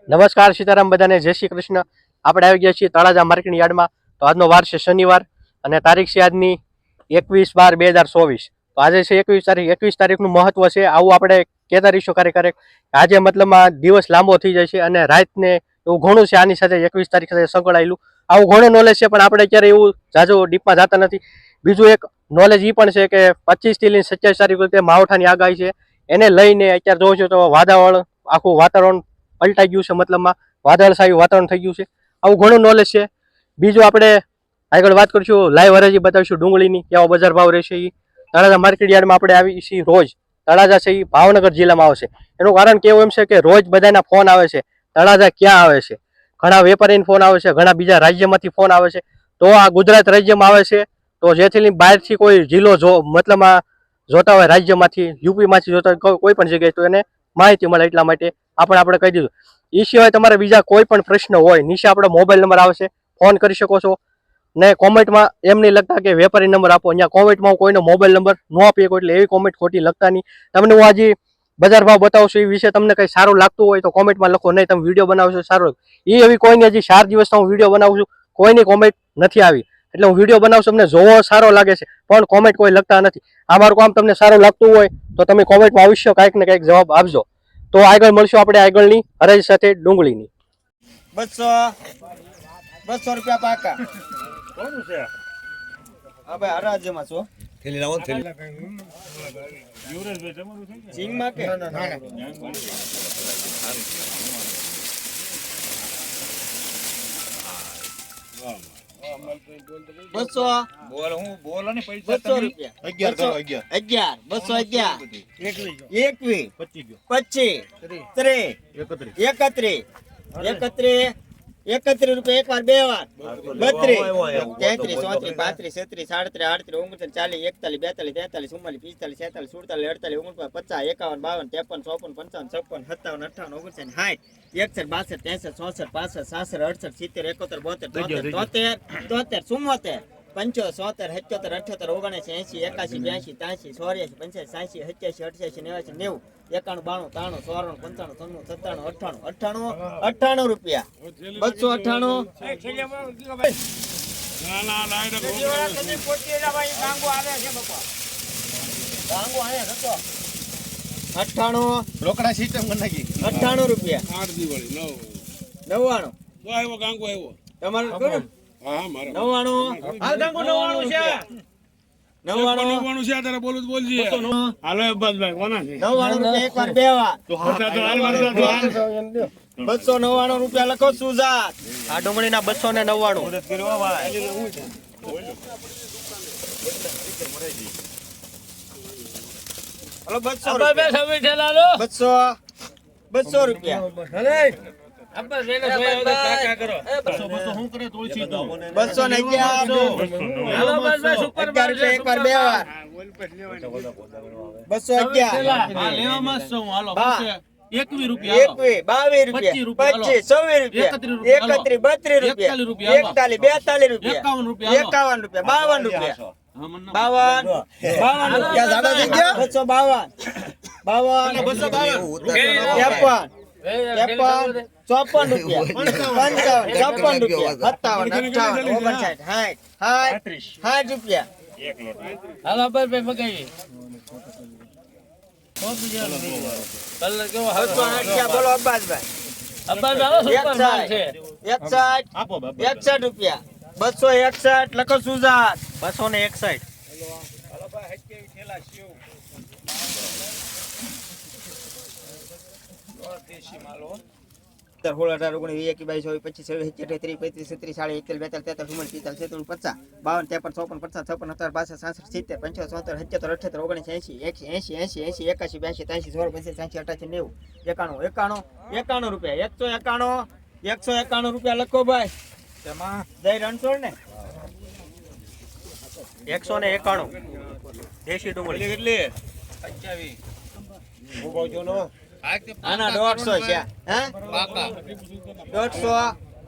નમસ્કાર સીતારામ બધાને જય શ્રી કૃષ્ણ। આપણે આવી ગયા છીએ તળાજા માર્કેટ યાર્ડમાં। તો આજનો વાર છે શનિવાર અને તારીખ છે આજની 21/12/2024। તો આજે છે 21 તારીખ। 21 તારીખનું મહત્વ છે આવું આપણે કહેતા રહીશું ક્યારેક આજે મતલબમાં દિવસ લાંબો થઈ જાય છે અને રાતને એવું ઘણું છે આની સાથે 21 તારીખ સાથે સંકળાયેલું આવું ઘણું નોલેજ છે, પણ આપણે અત્યારે એવું જાજો ડીપમાં જતા નથી। બીજું એક નોલેજ એ પણ છે કે 25 થી લઈને 27 તારીખ વખતે માવઠાની આગાહી છે, એને લઈને અત્યારે જોવો છો તો વાદળ આખું વાતાવરણ પલટાઈ ગયું છે, મતલબમાં વાદળછાયું વાતાવરણ થઈ ગયું છે, આવું ઘણું નોલેજ છે। બીજું આપણે આગળ વાત કરીશું, લાઈવ હરાજી બતાવીશું ડુંગળીની કેવા બજાર ભાવ રહેશે। એ તળાજા માર્કેટ યાર્ડમાં આપણે આવી છીએ રોજ। તળાજા છે એ ભાવનગર જિલ્લામાં આવશે, એનું કારણ કેવું એમ છે કે રોજ બધાના ફોન આવે છે તળાજા ક્યાં આવે છે, ઘણા વેપારીના ફોન આવે છે, ઘણા બીજા રાજ્યમાંથી ફોન આવે છે। તો આ ગુજરાત રાજ્યમાં આવે છે, તો જેથી બહારથી કોઈ જિલ્લો મતલબમાં જોતા હોય રાજ્યમાંથી યુપીમાંથી જોતા હોય કોઈ પણ જગ્યાએ, તો એને માહિતી મળે એટલા માટે આપણે કહી દીધું। એ સિવાય તમારે બીજા કોઈ પણ પ્રશ્ન હોય નીચે આપણો મોબાઈલ નંબર આવશે, ફોન કરી શકો છો ને કોમેન્ટમાં એમ નહીં લખતા કે વેપારી નંબર આપો, અહીંયા કોમેન્ટમાં હું કોઈનો મોબાઈલ નંબર ન આપી શકું, એટલે એવી કોમેન્ટ ખોટી લખતા નહીં। તમને હું આજે બજાર ભાવ બતાવશું, એ વિશે તમને કંઈ સારું લાગતું હોય તો કોમેન્ટમાં લખો, નહીં તમે વિડીયો બનાવશો સારો એ એવી કોઈની હજી 4 દિવસથી હું વિડીયો બનાવું છું, કોઈની કોમેન્ટ નથી આવી, એટલે હું વિડીયો બનાવશું તમને જોવો સારો લાગે છે પણ કોમેન્ટ કોઈ લખતા નથી। આ મારું કામ તમને સારું લાગતું હોય તો તમે કોમેન્ટમાં અવશ્ય કાંઈક ને કાંઈક જવાબ આપજો। તો આગળ મળશું આપણે આગળની હરાજી સાથે ડુંગળીની। 200 રૂપિયા પાકા કોનું છે? હા ભાઈ હરાજીમાં છો થેલી લાવો થેલી યુવરાજભાઈ તમારું છે કે સિંગમાં કે ના 200 બોલ હું બોલો ને પૈસા 200 રૂપિયા 11 211 21 25 31 રૂપિયા એક વાર બે વાર 32 33 34 35 36 37 38 39 40 41 42 43 44 45 46 47 48 49 50 51 55 56 57 58 59 60 61 62 63 64 65 66 67 68 70 72 73 74 75 77 78 79 80 81 82 83 84 85 86 87 88 89 91 92 93 94 95 96 97 98 રૂપિયા 298 98 રોકડા સિસ્ટમ કરી નાખી 98 રૂપિયા 8 દિવાળી 99 ગાંગો આવ્યો તમારે કોણ? હા મારે 99 હાલ ગાંગો 99 છે 99 છે તારે બોલું તો બોલજી હાલો અબ્બાસભાઈ કોના છે 99 એક વાર બે વાર તો હોતા તો હાલ મારતા તો હાલ 299 રૂપિયા લખો સુજાત આ ડુંગળીના 299 મદદ કરવા ભાઈ હલો 200 રૂપિયા અબ્બા મેને સોયા કાકા કરો 200 હું કરે તોલસી તો 211 હાલો બસ સુપર માર એક વાર બે વાર 211 હા લેવા મત છું હાલો 21 રૂપિયા 22 રૂપિયા 25 26 રૂપિયા 31 32 રૂપિયા 41 રૂપિયા 51 રૂપિયા 52 રૂપિયા 54 રૂપિયા 60 રૂપિયા હાલો ભાઈ મગાવી કલર કેવો બોલો અબ્બાસભાઈ 61 રૂપિયા 261 લખો સુજાત 261 દેશી માલો 16 18 19 21 22 25 26 27 33 35 40 41 42 43 191 રૂપિયા લખો ભાઈ તેમાં જય રણછોડ ને 191 દેશી ડુંગળી કેટલી 28 હું કહું છું નો આના 150 છે હે પાકા 150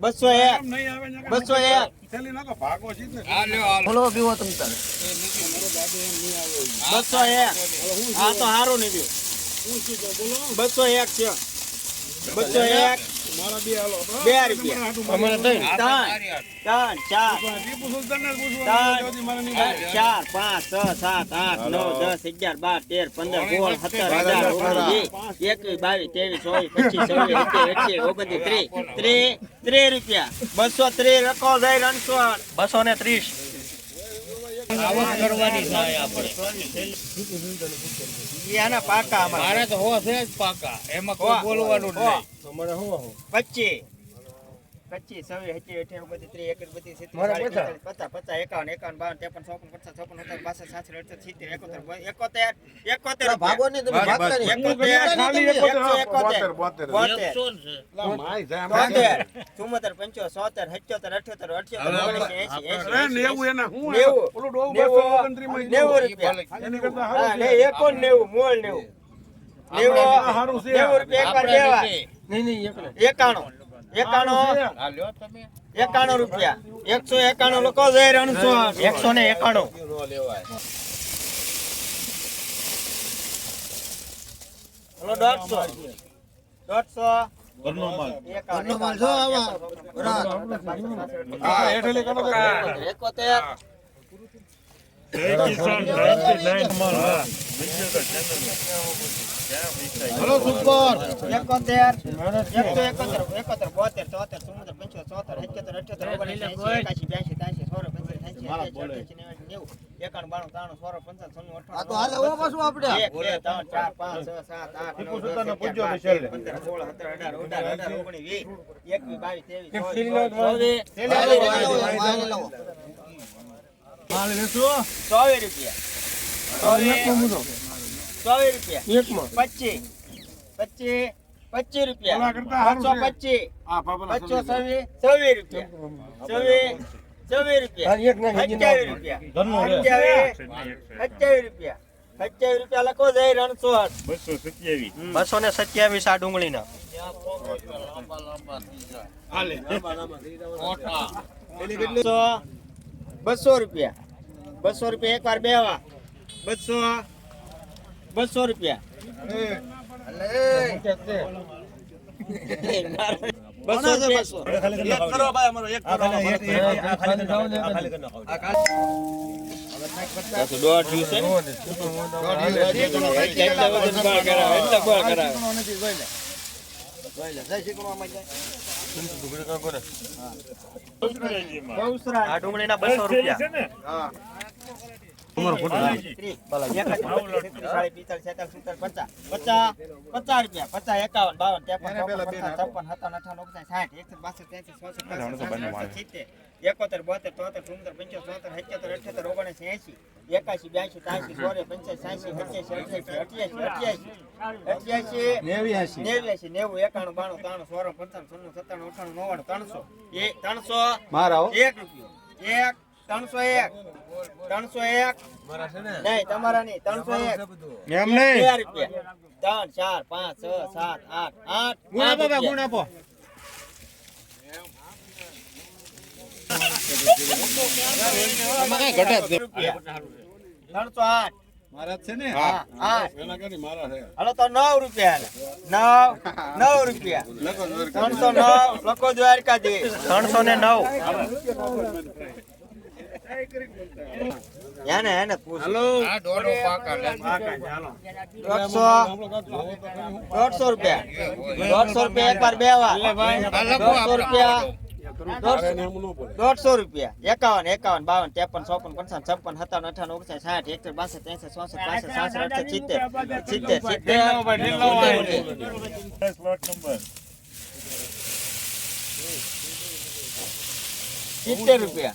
201 201 201 બોલો બીવો તમ તારે 201 આ તો હારું નહીં દે 201 છે 201 બે રૂપિયા અમારે ત્રણ 3 4 4 5 6 7 8 9 10 11 12 13 15 16 17 18 19 20 21 23 રૂપિયા 230 રકો જાય રણસો 230. આવક કરવાની થાય આપણે આના પાકા અમારા મારે તો હો છે જ પાકા એમાં કોઈ બોલવાનું જ નહીં 25 25 27 28 29 ભાગો નહીં તમે ભાગતા નહીં. 91 રૂપિયા 191 લોકો જાય રણસો 191. હલો 150 ઘરનો માલ જો આવા હા એટલે કરો 71 હલો સુપર આ તો હાલે હો પાછું આપણે 25 રૂપિયા 525 રૂપિયા લખો જાય રણસો 227 આ ડુંગળીના. 200 રૂપિયા 200 એક વાર બે વાર 200 રૂપિયા 200 આ ડુંગળીના 200 રૂપિયા. મારા 301 નહીં તમારા નહીં 301 એમ નહીં 2 રૂપિયા 3 4 5 6 7 8 8 ગુણ આપો એમાં કઈ ઘટે જ નહીં. 308 મારા છે ને હા 8 એના કરી મારા છે હાલો તો 9 રૂપિયા 9 રૂપિયા 309 લખો દ્વારકાધીશ 309. એને પૂછ હાલો આ દોડો પાકા લે 150 રૂપિયા 150 એક વાર બે વાર 150 રૂપિયા 150 રૂપિયા 51 52 53 54 55 56 57 58 70 રૂપિયા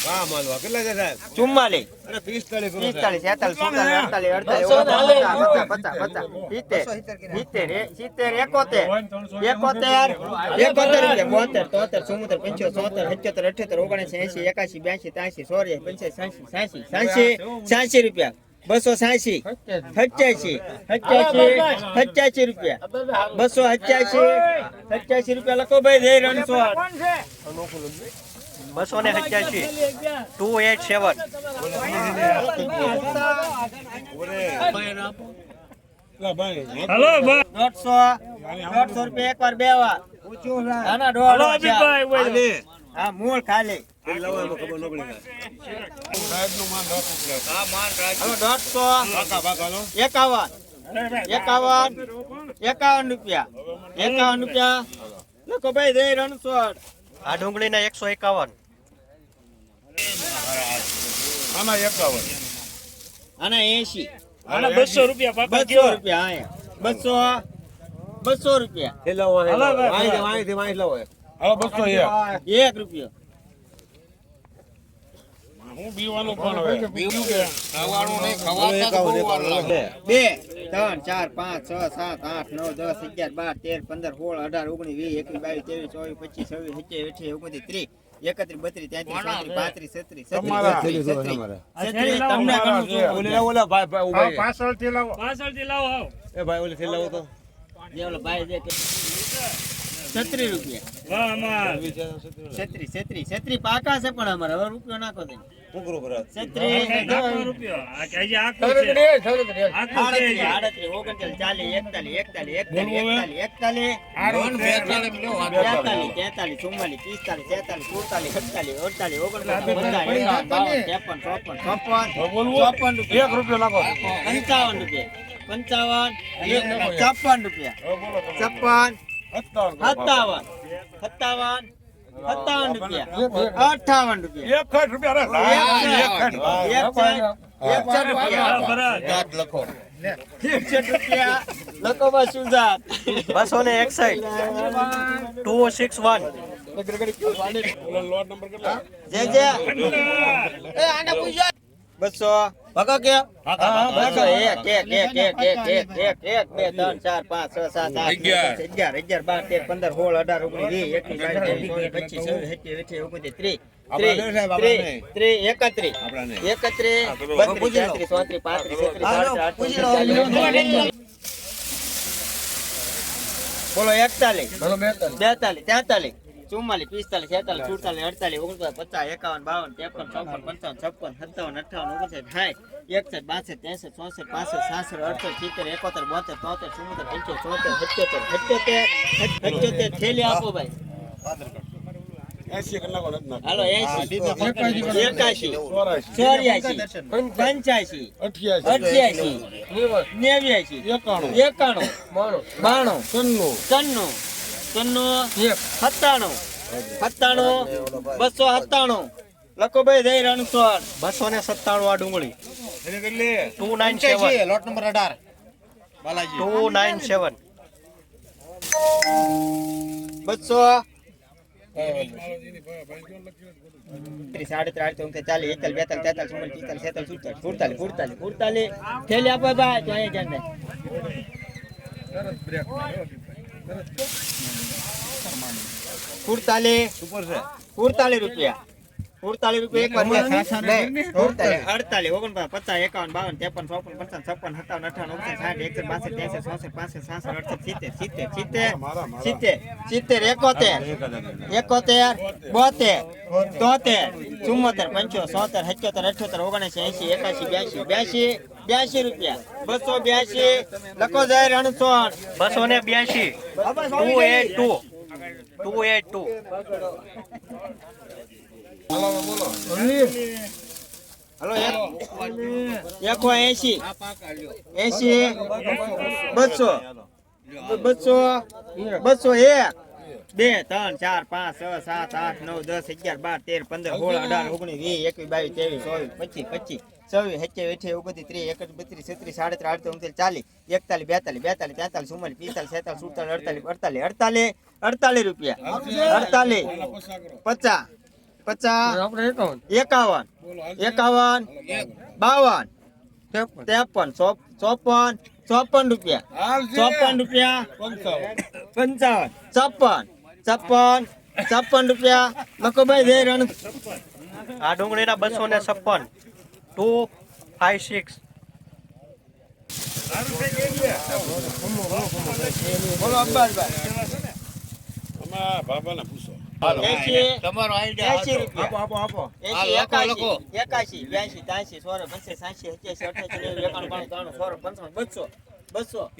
હા માલવા કેટલા છે સાહેબ? 44 અરે 45 કરો 45 46 રૂપિયા 287 87 રૂપિયા 287 રૂપિયા લખો ભાઈ જય રણછોડ 287 287 હલો બા 150 રૂપિયા એકવાર બે વાર આના ડોળો છે. હા મૂળ ખાલી કેટલા હોય એમાં ખબર ન પડી હાલો 151 રૂપિયા 51 રૂપિયા લખો ભાઈ જય રણછોડ આ ડુંગળીના 151 આમાં 51 આના 80 આના 200 રૂપિયા પાકા 200 રૂપિયા આયા 200 રૂપિયા કેટલા હોય હલો ભાઈ. વાંચી લાવો હાલો 200 1 રૂપિયો હું બીવાનું પણ હવે બીવું કે ખાવાનું નહીં 2 3 4 5 6 7 8 9 10 11 12 13 15 16 18 19 20 21 22 23 27 28 29 30 31 32 33 33 તમને ગણું છું. ઓલા ભાઈ ઉભા પાછળથી લાવો આવો એ ભાઈ ઓલે થી લાવો તો જે ઓલો ભાઈ જે કે 36 રૂપિયા વાહ અમાર 36 પાકા છે પણ અમારે હવે રૂપિયો નાખો દે કુકરો કરે 36 રૂપિયો આ કે હજી આખું છે આખું છે 38 1 રૂપિયો નાખો 55 રૂપિયા 56 રૂપિયા 56 57 57 57 રૂપિયા 58 રૂપિયા 61 રૂપિયા રે લખો 61 રૂપિયા લખો બસ સુજાત 261 261 લોટ નંબર કેટલા જે જે એ આને પૂછો 200 ભગા કે 200 1 2 3 4 5 6 7 8 11 12 13 15 16 18 19 20 21 22 23 31 બોલો 41 42 43 44 45 46 47 48 49 50 51 52 53 54 55 56 57 58 59 60 61 62 63 64 85 76 થેલી આપો ભાઈ 80 કલાકો નથી નાખો હાલો 80 81 84 85 88 89 91 92 97 297 લખો ભાઈ જય રણછોડ 297 આ ડુંગળી એને કેટલી 297 લોટ નંબર 18 બાલાજી 297 200 થેલી આપો ભાઈ તો અહીંયા જાને 48 રૂપિયા 48 રૂપિયા એક વાર 48 49 50 51 52 રૂપિયા 282 લખો જાય રણછોડ 282 282 282 હલો 180 200 200 201 2 3 4 5 6 7 8 9 10 11 12 13 15 16 18 19 20 21 22 23 24 25 26 27 28 29 30 31 32 33 34 45 46 રૂપિયા 48 50 51 52 53 રૂપિયા 54 56 રૂપિયા લખો ભાઈ જય રણ આ ડુંગળીના 256 256 બોલો અબ્બાસભાઈ અમારા બાબાને પૂછો તમારો આઈડિયા 80 રૂપિયા આપો 81 લખો 82 83 84 85 86 88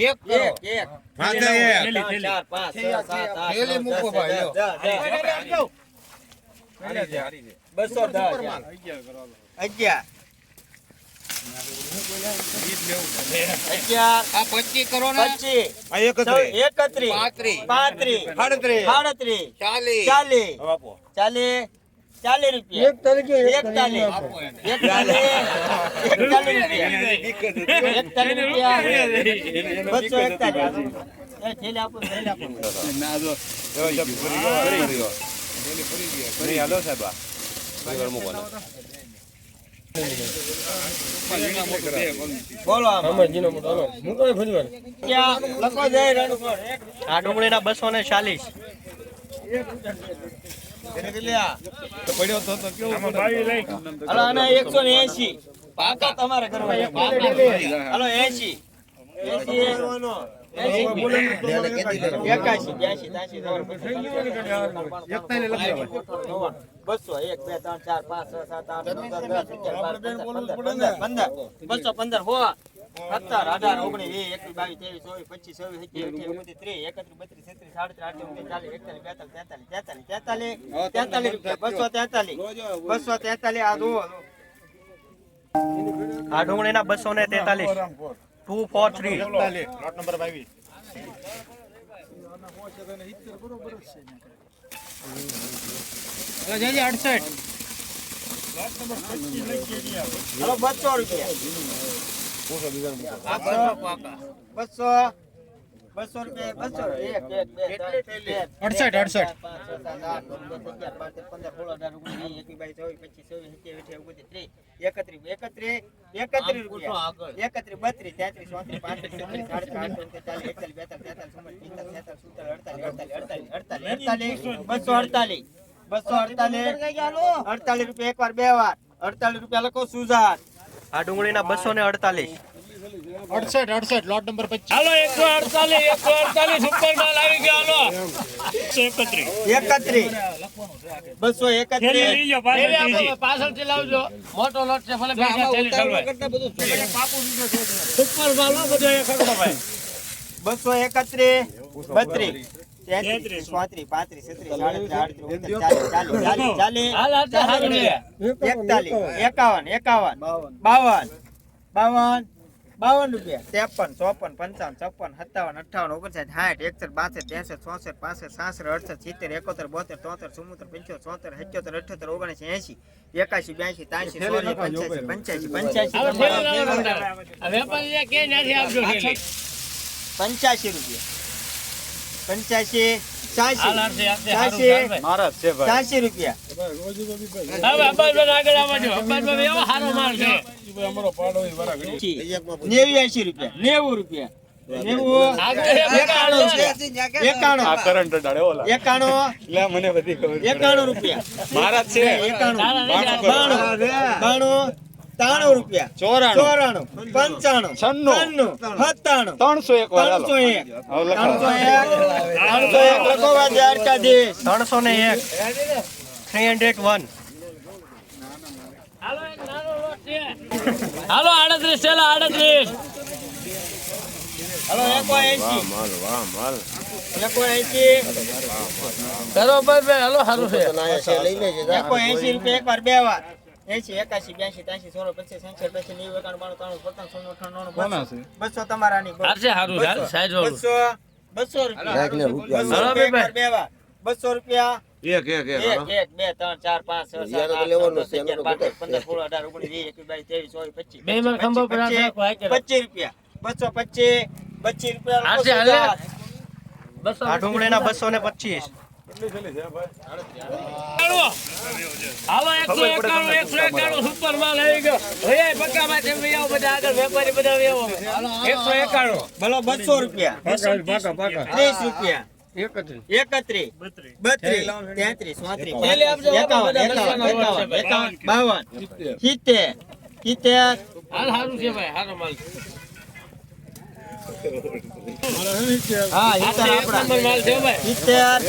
એક કરો. 25 કરો ને 31 35 38 40 રૂપિયા 41 બોલો લખો જય રણછોડ આ ડુંગળીના 240 હલો આના 180 પાકા તમારે કરવા હલો 80 આ ડુંગળીના 243 243 લોટ નંબર 22 હાલો 200 રૂપિયા 200 200 રૂપિયા 200 1 248 રૂપિયા એક વાર બે વાર 48 રૂપિયા લખો સુજાત આ ડુંગળીના 248 68 લોટ નંબર 25 હાલો 148 સુપર માલ આવી ગયો હાલો 31 231 પાછળથી લાવજો મોટો લોટ છે ભલે ભેગા થેલી ઠલવાય સુપર માલ બધો એક ખડો ભાઈ 231 32 33 34 35 હાલ આતે હારું લે 41 51 52 52 રૂપિયા 53 54 55 56 57 58 59 60 61 62 63 64 65 66 67 68 69 70 78 89 80 81 82 83 84 85 85 વેપારી કે નથી આપજો થેલી 85 રૂપિયા 85 હાલ 86 આતે હારું મારા જ છે ભાઈ 86 રૂપિયા હવે અબ્બાસભાઈ આગળ આવજો અબ્બાસભાઈ એવો સારો માલ છે 89 રૂપિયા 90 આ કરંટ ડાળે ઓલા 91 લે મને બધી ખબર 91 રૂપિયા મારા જ છે 93 રૂપિયા 94 95 96 97 301 વાર હાલો 301 લખો દ્વારકાધીશ 301 301 હાલો એક નાનો લોટ છે હાલો 38 છેલા 38 હાલો 81 માલ 81 બરોબર બે હાલો સારું છે 81 રૂપિયા એક વાર બે વાર 80 81 82 83 84 85 86 87 88 99 95 200 તમારાની હારશે સારું છે હાલ સાઈડ વાળું 200 રૂપિયા બે વાર 200 રૂપિયા એક 1 2 3 4 5 6 7 8 9 10 11 12 13 14 15 16 18 19 20 21 22 23 24 25 બે માં ખંભો પર રાખો આય કે 25 રૂપિયા 225 રૂપિયા હારશે હાલે બસ આ ડુંગળીના 225 હાલો 191 સુપર માલ આવી ગયો ભૈયા પક્કા માં તમે આવો બધા આગળ વેપારી બધા આવો 191 બોલો 200 રૂપિયા 30 રૂપિયા 31 32 33 34 હાલ સારું છે ભાઈ સારો માલ હા હિતર આપડા નંબર માલ છે ભાઈ 71 72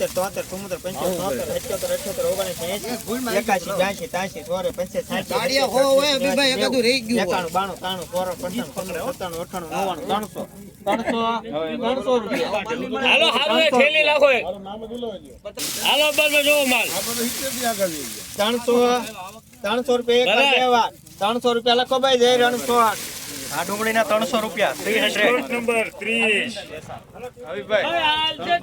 73 74 75 76 87 88 89 300 રૂપિયા હાલો હારું એ થેલી લાખો એક હાલો બસ જોવો માલ 300 રૂપિયા એક વાર 300 રૂપિયા લખો ભાઈ જય રણછોડ આ ડુંગળીના 300 રૂપિયા 300 નંબર 30 હવે હાલ છે